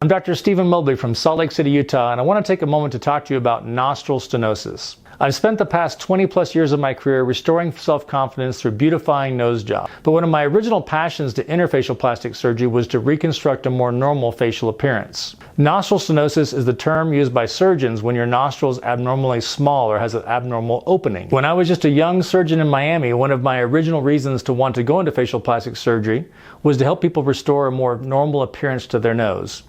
I'm Dr. Stephen Mobley from Salt Lake City, Utah, and I want to take a moment to talk to you about nostril stenosis. I've spent the past 20 plus years of my career restoring self-confidence through beautifying nose job. But one of my original passions to enter facial plastic surgery was to reconstruct a more normal facial appearance. Nostril stenosis is the term used by surgeons when your nostril is abnormally small or has an abnormal opening. When I was just a young surgeon in Miami, one of my original reasons to want to go into facial plastic surgery was to help people restore a more normal appearance to their nose.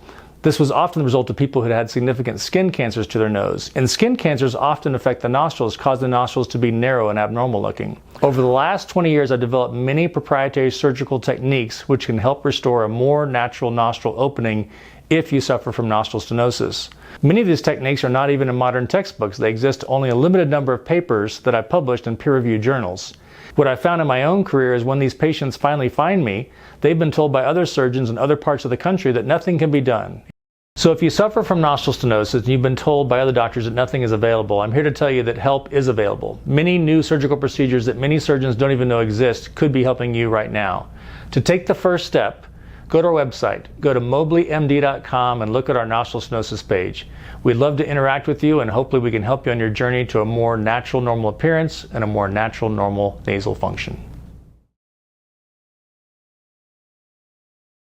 This was often the result of people who had significant skin cancers to their nose. And skin cancers often affect the nostrils, cause the nostrils to be narrow and abnormal looking. Over the last 20 years, I've developed many proprietary surgical techniques which can help restore a more natural nostril opening if you suffer from nostril stenosis. Many of these techniques are not even in modern textbooks. They exist only in a limited number of papers that I've published in peer-reviewed journals. What I found in my own career is when these patients finally find me, they've been told by other surgeons in other parts of the country that nothing can be done. So if you suffer from nostril stenosis and you've been told by other doctors that nothing is available, I'm here to tell you that help is available. Many new surgical procedures that many surgeons don't even know exist could be helping you right now. To take the first step, go to our website, go to mobleymd.com and look at our nostril stenosis page. We'd love to interact with you and hopefully we can help you on your journey to a more natural normal appearance and a more natural normal nasal function.